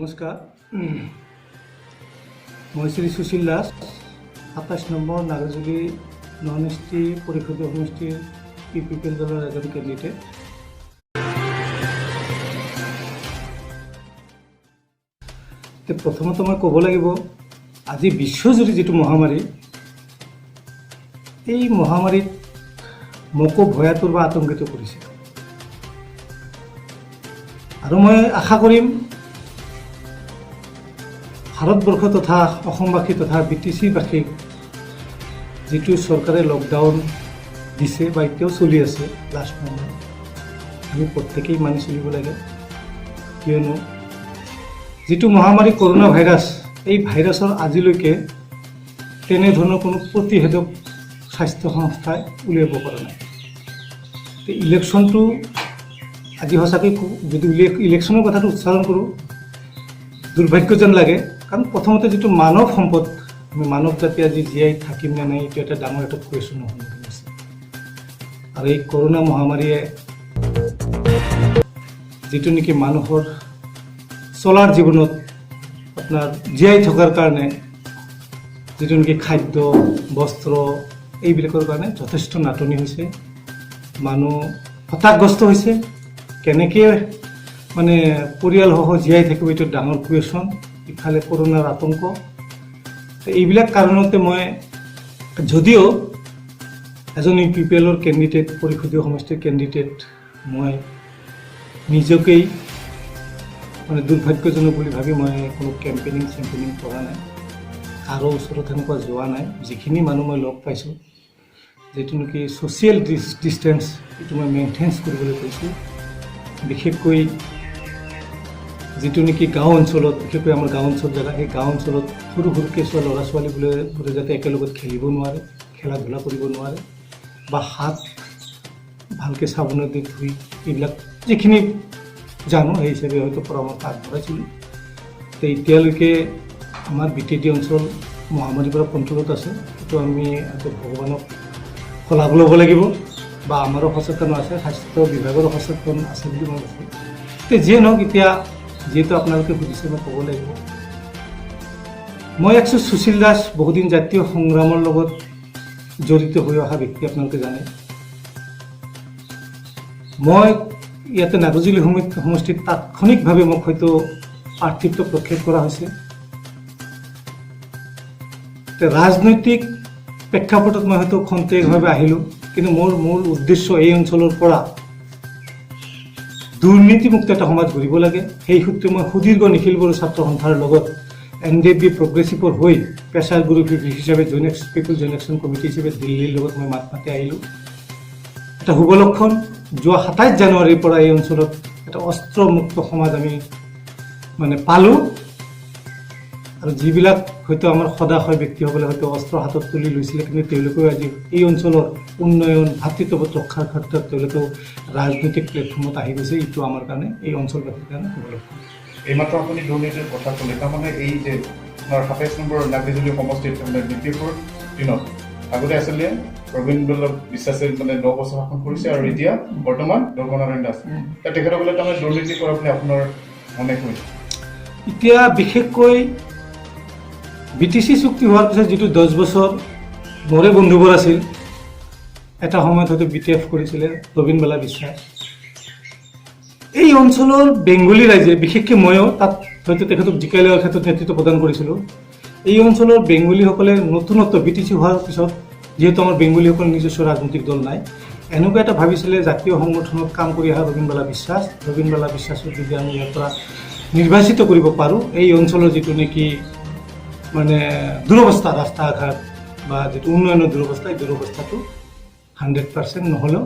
নমস্কাৰ মই Shri Sushil Das ২৭ number Nagajuli non ST পৰিষদীয় সমষ্টিৰ পিপিএল দলৰ এজন কেণ্ডিডেট। প্ৰথমতে মই ক'ব লাগিব আজি বিশ্বজুৰি যিটো মহামাৰী, এই মহামাৰীত মোকো ভয়াতুৰ বা আতংকিত কৰিছে আৰু মই আশা কৰিম ভাৰতবৰ্ষ তথা অসমবাসী তথা BTC-বাসীক যিটো চৰকাৰে লকডাউন দিছে বা এতিয়াও চলি আছে লাষ্ট moment, আমি প্ৰত্যেকেই মানি চলিব লাগে। কিয়নো যিটো মহামাৰী কৰোণা ভাইৰাছ, এই ভাইৰাছৰ আজিলৈকে তেনেধৰণৰ কোনো প্ৰতিষেধক স্বাস্থ্য সংস্থাই উলিয়াব পৰা নাই। ইলেকশ্যনটো আজি সঁচাকৈ যদি ইলেকশ্যনৰ কথাটো উচ্চাৰণ কৰোঁ দুৰ্ভাগ্য যেন লাগে, কাৰণ প্ৰথমতে যিটো মানৱ সম্পদ, আমি মানৱ জাতি আজি জীয়াই থাকিম নে নাই, এইটো এটা ডাঙৰ এটা কুৱেশ্যনৰ সন্মুখীন হৈছে। আৰু এই কৰোণা মহামাৰীয়ে যিটো নেকি মানুহৰ চলাৰ জীৱনত আপোনাৰ জীয়াই থকাৰ কাৰণে যিটো নেকি খাদ্য বস্ত্ৰ এইবিলাকৰ কাৰণে যথেষ্ট নাটনি হৈছে, মানুহ হতাশগ্ৰস্ত হৈছে। কেনেকৈ মানে পৰিয়ালসহ জীয়াই থাকিব, এইটো ডাঙৰ কুৱেশ্যন। ইফালে কৰোণাৰ আতংক, এইবিলাক কাৰণতে মই যদিও এজন UPPLৰ কেণ্ডিডেট, পৰিষদীয় সমষ্টিৰ কেণ্ডিডেট, মই নিজকেই মানে দুৰ্ভাগ্যজনক বুলি ভাবি মই কোনো কেম্পেইনিং কৰা নাই, কাৰো ওচৰত এনেকুৱা যোৱা নাই। যিখিনি মানুহ মই লগ পাইছোঁ, যিটো নেকি ছ'চিয়েল ডিষ্টেঞ্চ এইটো মই মেইনটেইন কৰিবলৈ কৈছোঁ। বিশেষকৈ যিটো নেকি গাঁও অঞ্চলত, বিশেষকৈ আমাৰ গাঁও অঞ্চল জেগা, সেই গাঁও অঞ্চলত সৰু সৰুকৈ চোৱা ল'ৰা ছোৱালীবোৰে যাতে একেলগত খেলিব নোৱাৰে, খেলা ধূলা কৰিব নোৱাৰে, বা হাত ভালকৈ চাবোনেদি ধুই, এইবিলাক যিখিনি জানো সেই হিচাপে হয়তো পৰামৰ্শ আগবঢ়াইছিলোঁ। তো এতিয়ালৈকে আমাৰ BTD অঞ্চল মহামাৰীৰ পৰা কণ্ট্ৰলত আছে। সেইটো আমি ভগৱানক শলাগ ল'ব লাগিব, বা আমাৰো সচেতন আছে, স্বাস্থ্য বিভাগৰো সচেতন আছে বুলি মই ভাবোঁ। তো যিয়ে নহওক, এতিয়া যিহেতু আপোনালোকে সুধিছে মই ক'ব লাগিব, মই সুশীল দাস বহুদিন জাতীয় সংগ্ৰামৰ লগত জড়িত হৈ অহা ব্যক্তি, আপোনালোকে জানে। মই ইয়াতে নাগাজুলি সমষ্টিত তাৎক্ষণিকভাৱে মোক হয়তো প্ৰাৰ্থিত্ব প্ৰক্ষেপ কৰা হৈছে। ৰাজনৈতিক প্ৰেক্ষাপটত মই হয়তো খন্তেকভাৱে আহিলোঁ, কিন্তু মোৰ মূল উদ্দেশ্য এই অঞ্চলৰ পৰা দুৰ্নীতিমুক্ত এটা সমাজ গঢ়িব লাগে। সেই সূত্ৰে মই সুদীৰ্ঘ নিখিল বড়ো ছাত্ৰ সন্থাৰ লগত NDFB প্ৰগ্ৰেছিভৰ হৈ প্ৰেছাৰ গ্ৰুপ হিচাপে পিপল জইন একশ্যন কমিটি হিচাপে দিল্লীৰ লগত মই মাত মাতি আহিলোঁ। এটা শুভ লক্ষণ। যোৱা ২৭ জানুৱাৰীৰ পৰা এই অঞ্চলত এটা অস্ত্ৰমুক্ত সমাজ আমি মানে পালোঁ। আৰু যিবিলাক হয়তো আমাৰ সদাশয় ব্যক্তিসকলে হয়তো অস্ত্ৰ হাতত তুলি লৈছিলে, কিন্তু তেওঁলোকেও আজি এই অঞ্চলৰ উন্নয়ন, ভাতৃত্ববোধ ৰক্ষাৰ ক্ষেত্ৰত তেওঁলোকেও ৰাজনৈতিক প্লেটফৰ্মত আহি গৈছে। এইটো আমাৰ কাৰণে, এই অঞ্চলবাসীৰ কাৰণে শুভ লক্ষণ। এইমাত্ৰ আপুনি দুৰ্নীতিৰ কথা ক'লে, তাৰমানে এই যে আপোনাৰ ২৭ নম্বৰ নাগাজুলি সমষ্টিত BPFৰ দিনত আগতে আছিলে প্ৰবীণ বিশ্বাসে মানে ৯ বছৰ শাসন কৰিছে, আৰু এতিয়া বৰ্তমান ধৰ্মনাৰায়ণ দাস। তেখেতসকলে তাৰমানে দুৰ্নীতি কৰা বুলি আপোনাৰ মনে কৈছে? এতিয়া বিশেষকৈ BTC চুক্তি হোৱাৰ পিছত যিটো 10 বছৰ মোৰে বন্ধুবোৰ আছিল, এটা সময়ত হয়তো BTF কৰিছিলে ৰবীন বালা বিশ্বাস। এই অঞ্চলৰ বেংগলী ৰাইজে, বিশেষকৈ ময়ো তাত হয়তো তেখেতক জিকাই লোৱাৰ ক্ষেত্ৰত নেতৃত্ব প্ৰদান কৰিছিলোঁ। এই অঞ্চলৰ বেংগলীসকলে নতুনত্ব BTC হোৱাৰ পিছত, যিহেতু আমাৰ বেংগলীসকলৰ নিজস্ব ৰাজনৈতিক দল নাই, এনেকুৱা এটা ভাবিছিলে জাতীয় সংগঠনত কাম কৰি অহা ৰবীন বালা বিশ্বাসক যদি আমি ইয়াৰ পৰা নিৰ্বাচিত কৰিব পাৰোঁ, এই অঞ্চলৰ যিটো নেকি মানে দুৰৱস্থা, ৰাস্তা ঘাট বা যিটো উন্নয়নৰ দুৰৱস্থা, এই দুৰৱস্থাটো 100% নহ'লেও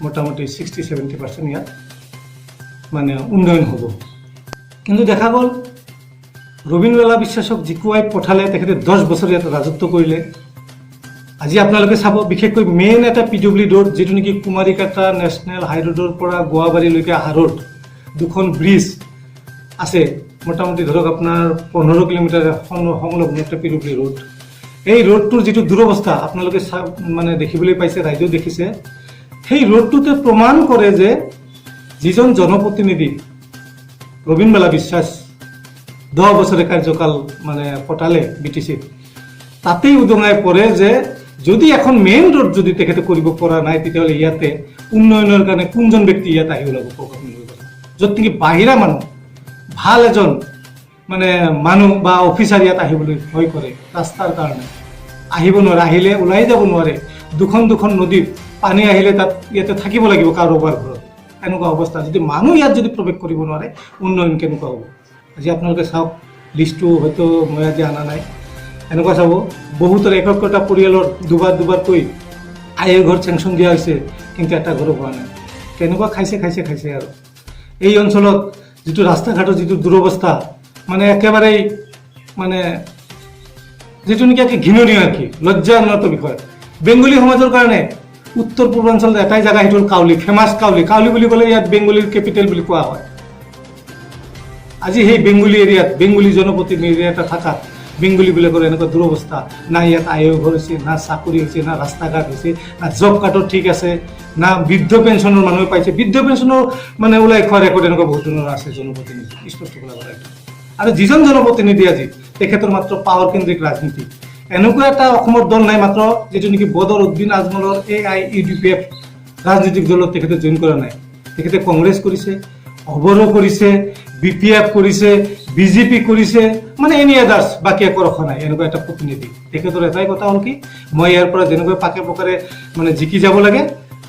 মোটামুটি 60-70% ইয়াত মানে উন্নয়ন হ'ব। কিন্তু দেখা গ'ল ৰবীন বালা বিশ্বাসক জিকুৱাই পঠালে, তেখেতে 10 বছৰ ইয়াত ৰাজত্ব কৰিলে। আজি আপোনালোকে চাব, বিশেষকৈ মেইন এটা PWD ৰোড, যিটো নেকি কুমাৰীকাটা নেশ্যনেল হাই ৰোডৰ পৰা গোৱাবাৰীলৈকে অহা ৰোড, দুখন ব্ৰিজ আছে, মোটামুটি ধৰক আপোনাৰ 15 কিলোমিটাৰ সংলগ্ন একটা PWD ৰোড। এই ৰোডটোৰ যিটো দুৰৱস্থা আপোনালোকে মানে দেখিবলৈ পাইছে, ৰাইজেও দেখিছে। সেই ৰোডটোতে প্ৰমাণ কৰে যে যিজন জনপ্ৰতিনিধি ৰবীন বালা বিশ্বাস 10 বছৰে কাৰ্যকাল মানে কটালে BTC-ত তাতেই উদঙাই পৰে যে যদি এখন মেইন ৰোড যদি তেখেতে কৰিব পৰা নাই তেতিয়াহ'লে ইয়াতে উন্নয়নৰ কাৰণে কোনজন ব্যক্তি ইয়াত আহি ওলাব কওক আপুনি য'ত নেকি বাহিৰা মানুহ ভাল এজন মানে মানুহ বা অফিচাৰ ইয়াত আহিবলৈ ভয় কৰে ৰাস্তাৰ কাৰণে আহিব নোৱাৰে আহিলে ওলাই যাব নোৱাৰে দুখন নদীত পানী আহিলে তাত ইয়াতে থাকিব লাগিব কাৰোবাৰ ঘৰত এনেকুৱা অৱস্থা যদি মানুহ ইয়াত যদি প্ৰৱেশ কৰিব নোৱাৰে উন্নয়ন কেনেকুৱা হ'ব আজি আপোনালোকে চাওক লিষ্টটো হয়তো মই আজি অনা নাই এনেকুৱা চাব বহুতৰ এককটা পৰিয়ালৰ দুবাৰকৈ আয়ে ঘৰ চেংচন দিয়া হৈছে কিন্তু এটা ঘৰো হোৱা নাই কেনেকুৱা খাইছে আৰু এই অঞ্চলত যিটো ৰাস্তা ঘাটৰ যিটো দুৰৱস্থা মানে একেবাৰেই মানে যিটো নেকি ঘৃণনীয় আৰু কি লজ্জাজনক বিষয় বেংগলী সমাজৰ কাৰণে উত্তৰ পূৰ্বাঞ্চলত এটাই জেগা সেইটো হ'ল কাউলি ফেমাছ কাউলি বুলি ক'লে ইয়াত বেংগলীৰ কেপিটেল বুলি কোৱা হয় আজি সেই বেংগলী এৰিয়াত বেংগলী জনপ্ৰতিনিধি এৰিয়া এটা থাকাত বেংগলী বিলাকৰ এনেকুৱা দুৰৱস্থা না ইয়াত আয়ৰ ঘৰ হৈছে না চাকৰি হৈছে না ৰাস্তা ঘাট হৈছে না জব কাৰ্ডৰ ঠিক আছে না বৃদ্ধ পেঞ্চনৰ মানুহে পাইছে বৃদ্ধ পেঞ্চনৰ মানে ওলাই খোৱা ৰেকৰ্ড এনেকুৱা বহুত ধৰণৰ আছে জনপ্ৰতিনিধি স্পষ্ট কৰা আৰু যিজন জনপ্ৰতিনিধি আজি তেখেতৰ মাত্ৰ পাৱাৰ কেন্দ্ৰিক ৰাজনীতি এনেকুৱা এটা অসমৰ দল নাই মাত্ৰ যিটো নেকি বদৰ উদ্দিন আজমলৰ AIUDPF ৰাজনৈতিক দলত তেখেতে জইন কৰা নাই তেখেতে কংগ্ৰেছ কৰিছে অৱৰো কৰিছে BPF কৰিছে BJP কৰিছে মানে এনি আদাৰ্ছ বাকী একো ৰখা নাই এনেকুৱা এটা প্ৰতিনিধি তেখেতৰ এটাই কথা হ'ল কি মই ইয়াৰ পৰা যেনেকৈ পাকে পকাৰে মানে জিকি যাব লাগে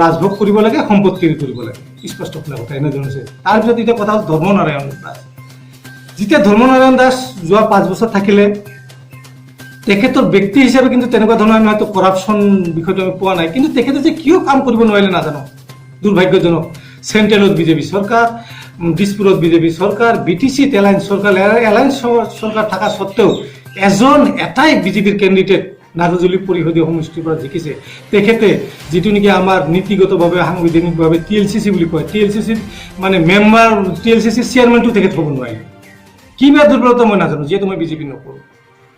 ৰাজভোগ কৰিব লাগে সম্পত্তি কৰিব লাগে স্পষ্ট খোলা কথা এনেধৰণৰ হৈছে তাৰপিছত এতিয়া কথা হ'ল ধৰ্মনাৰায়ণ দাস যেতিয়া ধৰ্মনাৰায়ণ দাস যোৱা 5 বছৰ থাকিলে তেখেতৰ ব্যক্তি হিচাপে কিন্তু তেনেকুৱা ধৰণৰ আমি হয়তো কৰাপশ্যন বিষয়টো আমি পোৱা নাই কিন্তু তেখেতে যে কিয় কাম কৰিব নোৱাৰিলে নাজানো দুৰ্ভাগ্যজনক চেণ্ট্ৰেলত বিজেপি চৰকাৰ দিছপুৰত বিজেপি চৰকাৰ BTC-ত এলায়েন্স চৰকাৰ থকা স্বত্তেও এটাই বিজেপিৰ কেণ্ডিডেট নাগজুলি পৰিষদীয় সমষ্টিৰ পৰা জিকিছে তেখেতে যিটো নেকি আমাৰ নীতিগতভাৱে সাংবিধানিকভাৱে TLCC বুলি কয় TLCC মানে মেম্বাৰ TLCC চেয়াৰমেনটো তেখেত হ'ব নোৱাৰিলে কিবা দুৰ্বলতা মই নাজানো যিহেতু মই বিজেপি নকৰোঁ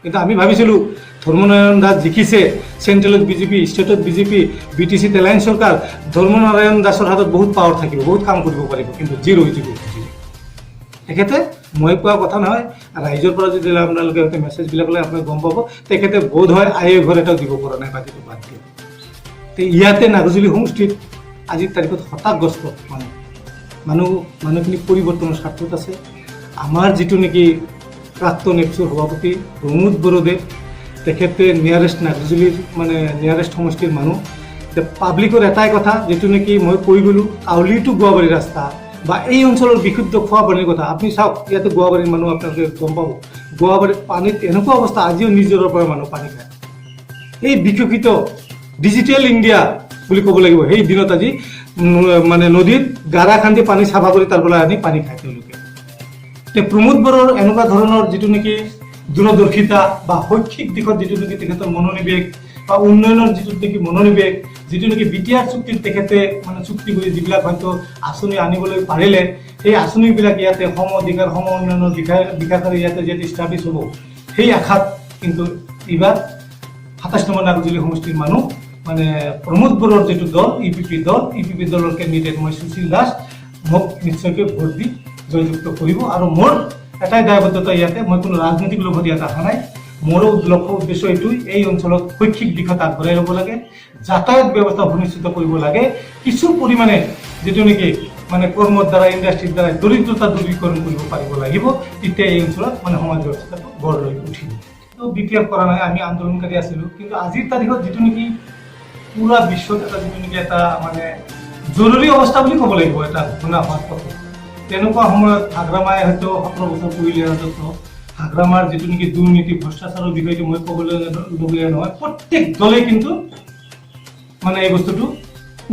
কিন্তু আমি ভাবিছিলোঁ ধৰ্মনাৰায়ণ দাস জিকিছে চেণ্ট্ৰেলত বিজেপি ষ্টেটত বিজেপি BTC-ত এলায়েন্স চৰকাৰ ধৰ্মনাৰায়ণ দাসৰ হাতত বহুত পাৱাৰ থাকিব বহুত কাম কৰিব পাৰিব কিন্তু জিৰ' তেখেতে মই কোৱা কথা নহয় ৰাইজৰ পৰা যদি আপোনালোকে হয়তো মেছেজবিলাক লৈ আপোনালোকে গম পাব তেখেতে বোধ হয় আয়ে ঘৰ এটাও দিব পৰা নাই বাকীটো বাদ দিয়ে ইয়াতে নাগজুলি সমষ্টিত আজিৰ তাৰিখত হতাশগ্ৰস্ত মানুহখিনি পৰিৱৰ্তনৰ স্বাৰ্থত আছে আমাৰ যিটো নেকি প্ৰাক্তন এপছুৰ সভাপতি প্ৰমোদ বড়োদেৱ তেখেতে নিয়াৰেষ্ট নাগজুলিৰ মানে নিয়াৰেষ্ট সমষ্টিৰ মানুহ পাব্লিকৰ এটাই কথা যিটো নেকি মই কৈ গ'লোঁ কাউলি টু গুৱাবাৰী ৰাস্তা বা এই অঞ্চলৰ বিশুদ্ধ খোৱা পানীৰ কথা আপুনি চাওক ইয়াতে গুৱাবাৰীৰ মানুহ আপোনালোকে গম পাব গুৱাবাৰীত পানীত এনেকুৱা অৱস্থা আজিও নিজৰৰ পৰা মানুহ পানী খায় এই বিকশিত ডিজিটেল ইণ্ডিয়া বুলি ক'ব লাগিব সেই দিনত আজি মানে নদীত গাৰা খান্দি পানী চাফা কৰি তাৰ পৰা আনি পানী খায় তেওঁলোকে প্ৰমোদ বড়োৰ এনেকুৱা ধৰণৰ যিটো নেকি দূৰদৰ্শিতা বা শৈক্ষিক দিশত যিটো নেকি তেখেতৰ মনোনিৱেশ বা উন্নয়নৰ যিটো নেকি মনোনিৱেশ যিটো নেকি BTR চুক্তিত তেখেতে মানে চুক্তি কৰি যিবিলাক হয়তো আঁচনি আনিবলৈ পাৰিলে সেই আঁচনিবিলাক ইয়াতে সম অধিকাৰ সম উন্নয়নৰ বিকাশৰ ইয়াতে যিহেতু ইষ্টাব্লিছ হ'ব সেই আশাত কিন্তু এইবাৰ 27 নম্বৰ নাগজুলি সমষ্টিৰ মানুহ মানে প্ৰমোদ বড়োৰ যিটো দল EPP দলৰ কেণ্ডিডেট মই সুশীল দাস মোক নিশ্চয়কৈ ভোট দি জয়যুক্ত কৰিব আৰু মোৰ এটাই দায়বদ্ধতা ইয়াতে মই কোনো ৰাজনৈতিক লোভত ইয়াত অহা নাই মোৰো লক্ষ্য উদ্দেশ্য এইটোই এই অঞ্চলত শৈক্ষিক দিশত আগবঢ়াই ল'ব লাগে যাতায়াত ব্যৱস্থা সুনিশ্চিত কৰিব লাগে কিছু পৰিমাণে যিটো নেকি মানে কৰ্মৰ দ্বাৰা ইণ্ডাষ্ট্ৰীৰ দ্বাৰা দৰিদ্ৰতা দূৰীকৰণ কৰিব পাৰিব লাগিব তেতিয়া এই অঞ্চলত মানে সমাজ ব্যৱস্থাটো গঢ় লৈ উঠিব তো BPF কৰা নাই আমি আন্দোলনকাৰী আছিলোঁ কিন্তু আজিৰ তাৰিখত যিটো নেকি পুৰা বিশ্বত এটা যিটো নেকি এটা মানে জৰুৰী অৱস্থা বুলি ক'ব লাগিব এটা ঘটনা হোৱাৰ কথা তেনেকুৱা সময়ত হাগ্ৰামাই হয়তো 17 বছৰ পৰিলে হয়তো হাগ্ৰামাৰ যিটো নেকি দুৰ্নীতি ভ্ৰষ্টাচাৰৰ বিষয়টো মই ক'বলৈ লগীয়া নহয় প্ৰত্যেক দলে কিন্তু মানে এই বস্তুটো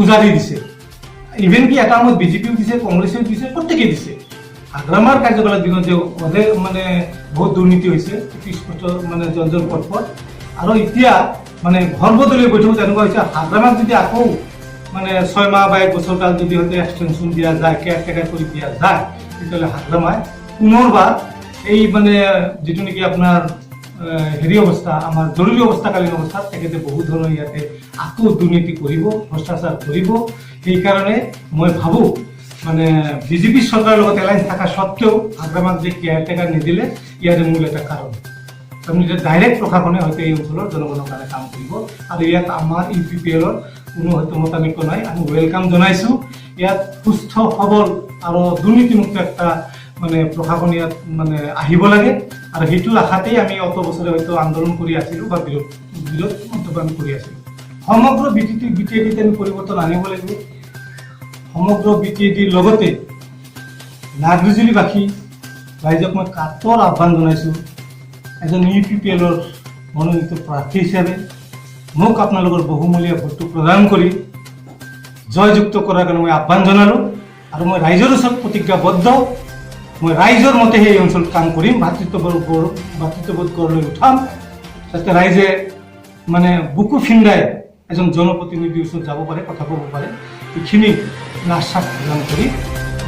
উজাৰি দিছে ইভেন কি এটা সময়ত BJPও দিছে কংগ্ৰেছেও দিছে প্ৰত্যেকেই দিছে হাগ্ৰামাৰ কাৰ্যকালৰ দিনত যে মানে বহুত দুৰ্নীতি হৈছে স্পষ্ট মানে জনজন পথ আৰু এতিয়া মানে সৰ্বদলীয় বৈঠক তেনেকুৱা হৈছে হাগ্ৰামাক যদি আকৌ মানে 6 মাহ বা 1 বছৰ কাল যদি হয়তো এক্সটেনশ্যন দিয়া যায় কেয়াৰটেকাৰ কৰি দিয়া যায় তেতিয়াহ'লে হাগ্ৰামাই পুনৰবাৰ এই মানে যিটো নেকি আপোনাৰ হেৰি অৱস্থা আমাৰ জৰুৰী অৱস্থাকালীন অৱস্থাত তেখেতে বহুত ধৰণৰ ইয়াতে আকৌ দুৰ্নীতি কৰিব ভ্ৰষ্টাচাৰ কৰিব সেইকাৰণে মই ভাবোঁ মানে বিজেপি চৰকাৰৰ লগত এলায়েন্স থকা স্বত্বেও আগ্ৰামাক যে কেয়াৰটেকাৰ নিদিলে ইয়াৰে মূল এটা কাৰণ তাৰমানে এতিয়া ডাইৰেক্ট প্ৰশাসনে হয়তো এই অঞ্চলৰ জনগণৰ কাৰণে কাম কৰিব আৰু ইয়াত আমাৰ UPPL-ৰ কোনো হয়তো মতানৈক্য নাই আমি ৱেলকাম জনাইছোঁ ইয়াত সুস্থ সবল আৰু দুৰ্নীতিমুক্ত এটা মানে প্ৰশাসন ইয়াত মানে আহিব লাগে আৰু সেইটো আশাতেই আমি অত বছৰে হয়তো আন্দোলন কৰি আছিলোঁ বা বিৰোধ মন্তব্য আমি কৰি আছিলোঁ সমগ্ৰ BTAD আমি পৰিৱৰ্তন আনিব লাগিব সমগ্ৰ BTADৰ লগতে নাগৰিজুলিবাসী ৰাইজক মই কাতৰ আহ্বান জনাইছোঁ এজন UPPL-ৰ মনোনীত প্ৰাৰ্থী হিচাপে মোক আপোনালোকৰ বহুমূলীয়া ভোটটো প্ৰদান কৰি জয়যুক্ত কৰাৰ কাৰণে মই আহ্বান জনালোঁ আৰু মই ৰাইজৰ ওচৰত প্ৰতিজ্ঞাবদ্ধ মই ৰাইজৰ মতে এই অঞ্চলত কাম কৰিম ভাতৃত্ববোধ গঢ় লৈ উঠাম যাতে ৰাইজে মানে বুকু ফিন্দাই এজন জনপ্ৰতিনিধিৰ ওচৰত যাব পাৰে কথা ক'ব পাৰে এইখিনি আশ্বাস প্ৰদান কৰি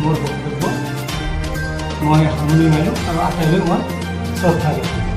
মোৰ বক্তব্য মই সামৰণি মাৰিলোঁ আৰু আটাইলৈ মই শ্ৰদ্ধা জ্ঞাপন